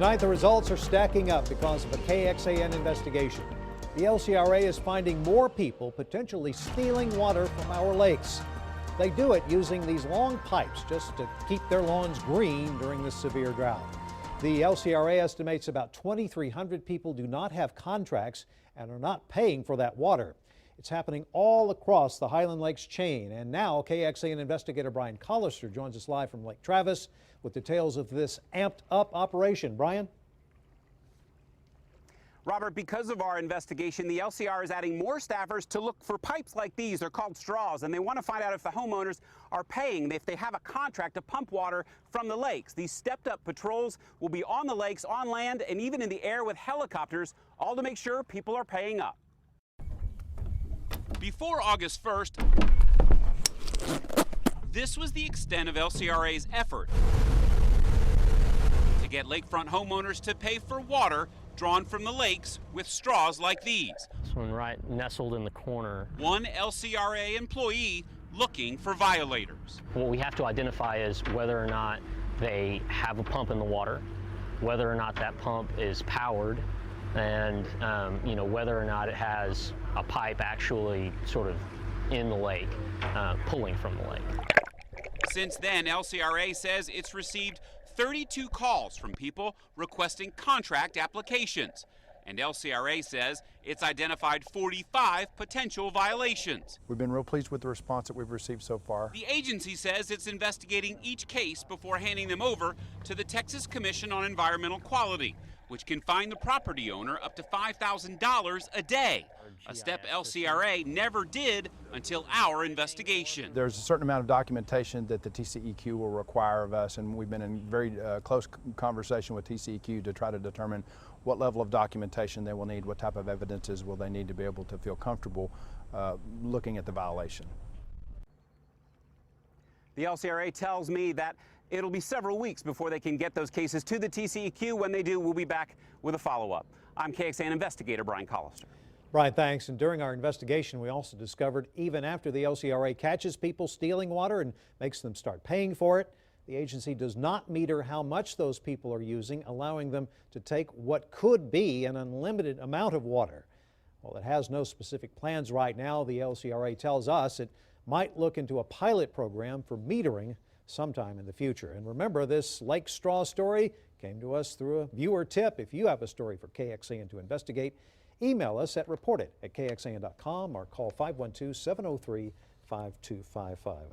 Tonight, the results are stacking up because of a KXAN investigation. The LCRA is finding more people potentially stealing water from our lakes. They do it using these long pipes just to keep their lawns green during this severe drought. The LCRA estimates about 2,300 people do not have contracts and are not paying for that water. It's happening all across the Highland Lakes chain. And now KXAN investigator Brian Collister joins us live from Lake Travis with details of this amped up operation. Brian? Robert, because of our investigation, the LCR is adding more staffers to look for pipes like these. They're called straws, and they want to find out if the homeowners are paying, if they have a contract to pump water from the lakes. These stepped-up patrols will be on the lakes, on land, and even in the air with helicopters, all to make sure people are paying up. Before August 1st, this was the extent of LCRA's effort to get lakefront homeowners to pay for water drawn from the lakes with straws like these. This one right nestled in the corner. One LCRA employee looking for violators. What we have to identify is whether or not they have a pump in the water, whether or not that pump is powered, and whether or not it has a pipe actually sort of in the lake, pulling from the lake. Since then, LCRA says it's received 32 calls from people requesting contract applications. And LCRA says it's identified 45 potential violations. We've been real pleased with the response that we've received so far. The agency says it's investigating each case before handing them over to the Texas Commission on Environmental Quality, which can fine the property owner up to $5,000 a day, a step LCRA never did until our investigation. There's a certain amount of documentation that the TCEQ will require of us, and we've been in very close conversation with TCEQ to try to determine what level of documentation they will need, what type of evidences will they need to be able to feel comfortable looking at the violation. The LCRA tells me that it'll be several weeks before they can get those cases to the TCEQ. When they do, we'll be back with a follow-up. I'm KXAN investigator Brian Collister. Brian, thanks. And during our investigation, we also discovered even after the LCRA catches people stealing water and makes them start paying for it, the agency does not meter how much those people are using, allowing them to take what could be an unlimited amount of water. While it has no specific plans right now, the LCRA tells us it might look into a pilot program for metering sometime in the future. And remember, this lake straw story came to us through a viewer tip. If you have a story for KXAN to investigate, email us at report@kxan.com or call 512-703-5255.